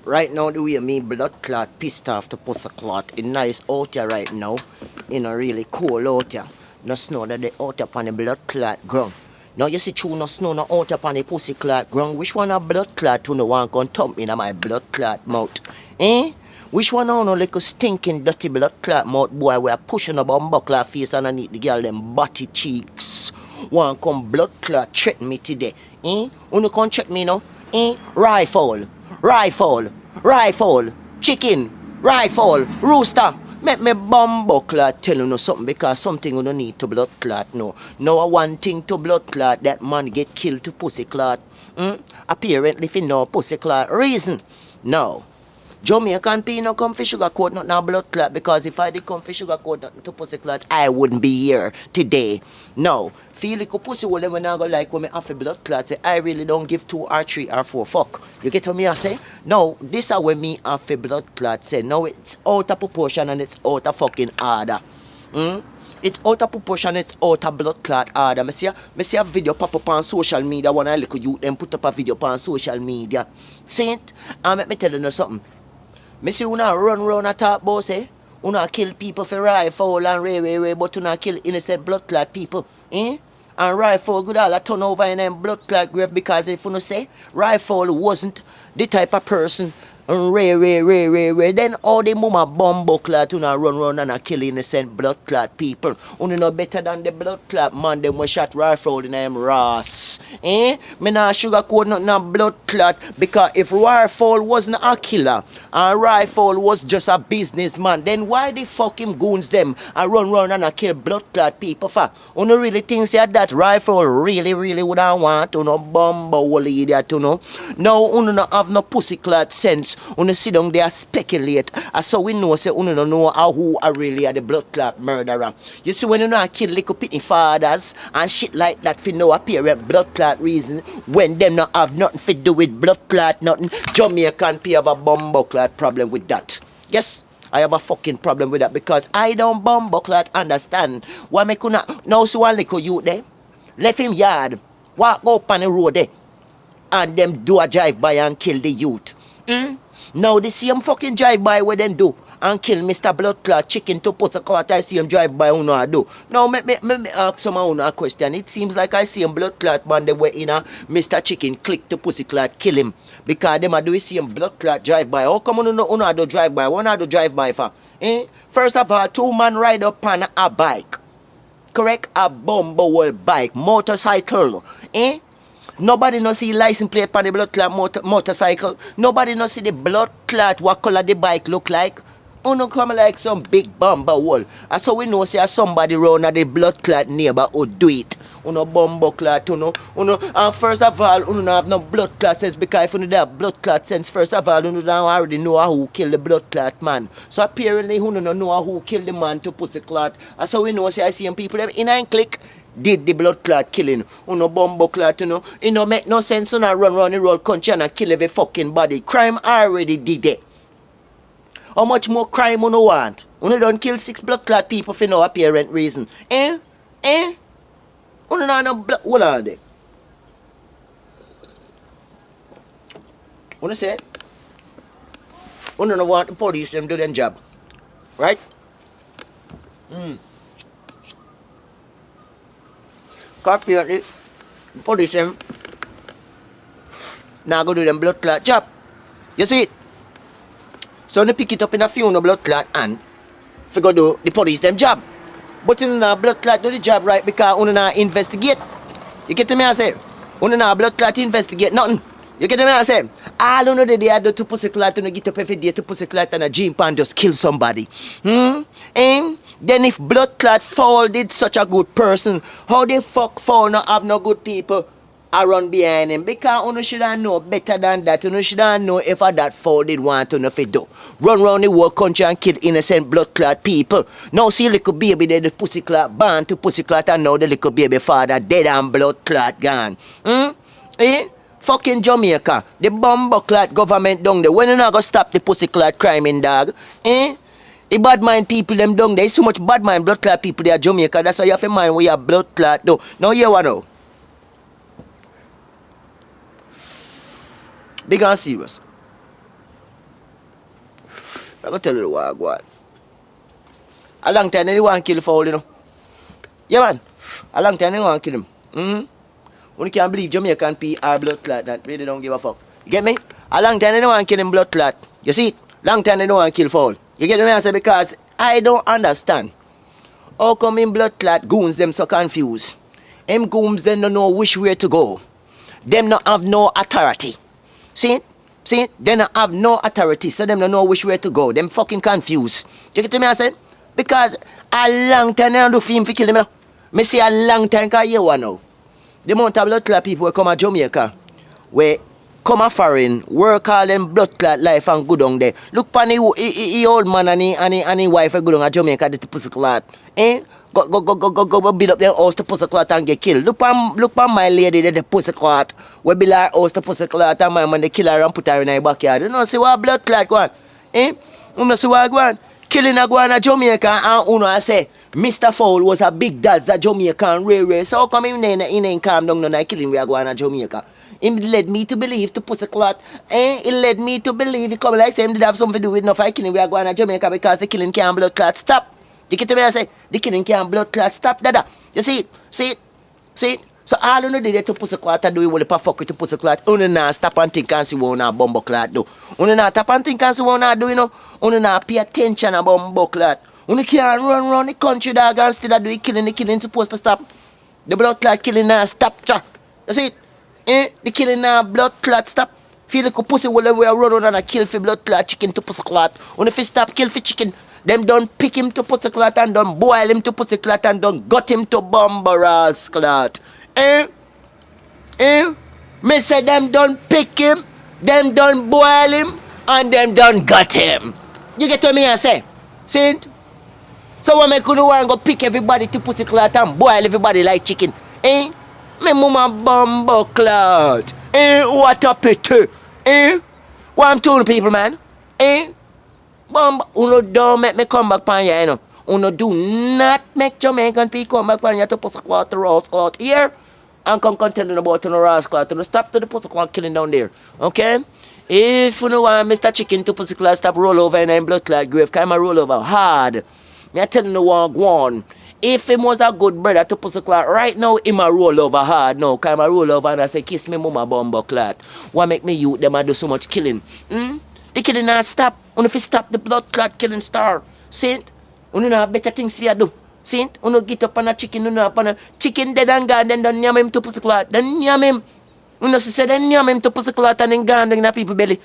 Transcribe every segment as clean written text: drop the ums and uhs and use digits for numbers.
Right now, the way me blood clot pissed off the pussy clot. It's nice out here right now. You know, really cool out here. No snow that they out upon the blood clot ground. Now you see true no snow no out upon the pussy clot ground. Which one a blood clot who no want come thump in my blood clot mouth? Eh? Which one no little stinking dirty blood clot mouth boy we are pushing a bumbo clot face underneath the girl them body cheeks? Want come blood clot check me today? Eh? Who come check me now? Eh? Rifle, chicken, rifle, rooster. Make me bumbo clot tell you something because something you don't need to blood clot no. Now one thing to blood clot that man get killed to pussy clot. Apparently if you know pussy clot reason. No. Jamaican people come for sugar coat not now blood clot because if I did come for sugar coat not to pussy clot I wouldn't be here today. No. Feel like a pussy will never go like when me have a blood clot say I really don't give 2 or 3 or 4 fuck. You get what me I say? No, this is when me have a blood clot say no it's out of proportion and it's out of fucking order. It's out of proportion, it's out of blood clot order. Me see a video pop up on social media. One I look at you then put up a video on social media. See it? And let me tell you something. Me see una run round and talk about say una kill people for rifle and ray, but una kill innocent blood clot people. And rifle good all a turn over in them blood clot grave because if you say rifle wasn't the type of person ray. Then all the mama bumbo clot una run and a kill innocent blood clot people. Una no better than the blood clot man them we shot rifle in them Ross. Me nah sugarcoat nothing blood clot because if rifle wasn't a killer and rifle was just a businessman, then why the fuck him goons them and run and a kill blood clot people for? Una really think say that rifle really would I want to no bumbo whole idiot to know? No, una no have no pussy clot sense. Una sit down there speculate. So we know say una don't know who are really are the blood clot murderer. You see when you know kill little pitty fathers and shit like that for no apparent blood clot reason when them not have nothing to do with blood clot nothing. Jamaican people have a bumbo clot problem with that. Yes. I have a fucking problem with that because I don't bumbo clot understand why me could not now see one little youth there left him yard walk up on the road there and them do a drive by and kill the youth. Now the same fucking drive by where them do and kill Mr. Blood Clot chicken to pussy clot I see him drive by who I do. Now me ask someone a question. It seems like I see him blood clot man the way in a Mr. Chicken click to pussy clot kill him. Because them a do see him blood clot drive by. How come you do drive by? One do drive by for? First of all, 2 man ride up on a bike. Correct? A bumble bike, motorcycle. Nobody no see license plate on the blood clot motorcycle. Nobody no see the blood clot what color the bike look like. Uno come like some big bumble wall. And so we know say somebody round at the blood clot neighborhood do it. Uno bumble clot, and first of all, uno don't have no blood clot sense because if uno have blood clot sense, first of all, uno don't already know who killed the blood clot man. So apparently uno don't know who killed the man to pussy clot. And so we know say I see people in and click did the blood clot killing. Uno bumbo clot, it no make no sense uno run the road country and kill every fucking body. Crime already did it. How much more crime uno want? Uno don't kill 6 blood clot people for no apparent reason. Uno not no blood. Hold on there. Uno say uno no want the police them do their job. Right? Apparently, the police them now go do them blood clot job. You see it? So they pick it up in a few no blood clot and for go do the police them job. But you know blood clot do the job right because you know investigate. You get to me I say? You know blood clot investigate nothing. You get to me I say? All you know they do to pussy clot to get up every day to pussy clot and a gym pan just kill somebody. Then if blood clot Fowl did such a good person, how the fuck Fowl not have no good people around behind him? Because you should know better than that. You should know if that Fowl did want to know if it do. Run around the whole country and kill innocent blood clot people. Now see little baby there, the pussy clot born to pussy clot and now the little baby father dead and blood clot gone. Fucking Jamaica, the bumbo clot government down there. When you not gonna stop the pussy clot crime in dog? The bad mind people them down there. There's so much bad mind blood clot people there in Jamaica. That's why you have to mind where you have blood clot though. Now you want to know. Big and serious. I'm gonna tell you what I want. A long time they want to kill Fowl, you know. Yeah, man. A long time they want to kill him. When you can't believe Jamaican people are blood clot that really don't give a fuck. You get me? A long time they don't want to kill him blood clot. You see it? Long time they don't want to kill Fowl. You get me? I say because I don't understand. How come in blood clot goons them so confused? Them goons them don't know which way to go. Them not have no authority. See it? See it? They don't have no authority, so them don't know which way to go. Them fucking confused. You get me? I say? Because a long time they don't do film for kill them. Me say a long time because you want now. The amount of blood clot people who come to Jamaica, where come a foreign, work all them blood clot life and good on there. Look pan the old man and his wife are good on a Jamaica, the pussy clot. Eh? Go build up their house to pussy clot and get killed. Look pan my lady, the pussy clot. We build her house to pussy clot and my man they kill her and put her in her backyard. You know see what blood clot go on? Eh? You know see what go on? Killing a go on a Jamaica and uno I say Mr. Fowl was a big dad that Jamaican rare. So how come he ain't calm down none killing we are going to Jamaica? He led me to believe to pussy clot. He led me to believe he come like say him did have something to do with no fight killing we are going to Jamaica because the killing can't blood clot stop. You get to me I say the killing can't blood clot stop dada. You see it? See it? See it? So all you know did to pussy clot and do you will fuck with the pussy clot. Only now stop and think and see what una bumbo clot do. Only now stop and think and see what una do you know. Only now pay attention about bumbo clot. When you can't run around the country dog and still do the killing supposed to stop. The blood clot killing now stop cha. You see it? Eh? The killing now blood clot stop. Feel like a pussy will we run on and kill for blood clot chicken to pussy clot. When if you stop kill for chicken, them don't pick him to pussy clot and don't boil him to pussy clot and don't gut him to bumbaras clot. Eh? Eh? Me say them don't pick him, them don't boil him, and them don't gut him. You get what me I say? See it? So when me couldn't want to go pick everybody to pussy clot and boil everybody like chicken. Eh? Me mama bumbo clot. Eh? What a pity. Eh? What I'm telling people, man? Eh? Bumbo. Uno don't make me come back pan ya, you know. Uno do not make Jamaican people come back pan ya to pussy clot to roast clot here. And come telling about the roast clot. To stop to the pussy clot killing down there. Okay? If you know want Mr. Chicken to pussy clot stop roll over in a blood clot grave, come a roll over hard. Me I telling you one go on. If him was a good brother to pussy clot, right now him a roll over hard now. Cause him a roll over and I say kiss me mama bumbo clot. What make me youth them a do so much killing? The killing not stop. If you stop the blood clot killing star. Saint, you know better things for you do. Saint, you get up on a chicken, you know up on a chicken dead and gone, then don't yam him to pussy clot. Then yam him. You know say then yam him to pussy clot and then gone in the people belly.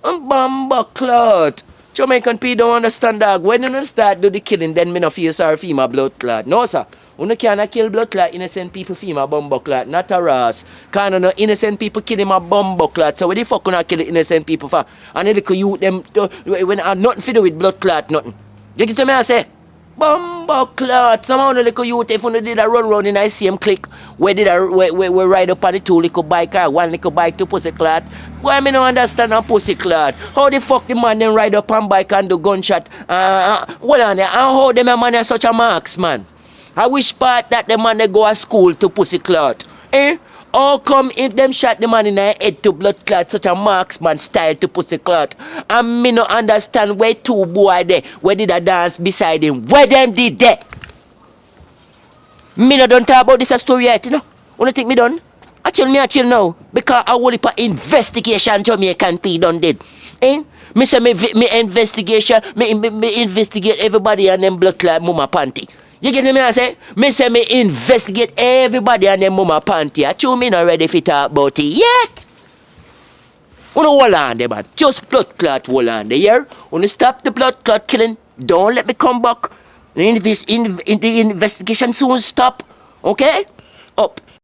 Bumbo clot. Jamaican people don't understand dog. When you start do the killing, then me no feel sorry for my blood clot. No sir. You cannot kill blood clot innocent people for my bumbo clot, not a ras. Can't no innocent people killing my bumbo clot. So what the fuck you not kill innocent people for? And they could use them when I nothing to do with blood clot, nothing. You get to me I say? Bumbo clot. Somehow no little youth if you did a run round in I see him click. Where did I ride up on the two little bike or one little bike to pussy clot? Why me no understand a pussy clot? How the fuck the man then ride up on bike and do gunshot? Hold on there. And how them a man is such a marksman? I wish part that the man they go to school to pussy clot. Eh? How come if them shot the man in the head to blood clot such a marksman style to pussy clot? And me no understand where two boy there, where did I dance beside him? Where them did that? Me no don't talk about this story yet, you know? Wanna think me done? I chill now. Because I will put investigation Jamaican people done did. Eh? Me say me investigation, me investigate everybody and them blood clot mama panty. You get me I say? Me say me investigate everybody and them mama panty. I chew me not ready to talk about it yet. Uno hold on there, man. Just blood clot hold on there, yeah? Uno stop the blood clot killing. Don't let me come back. The investigation soon stop. Okay? Up.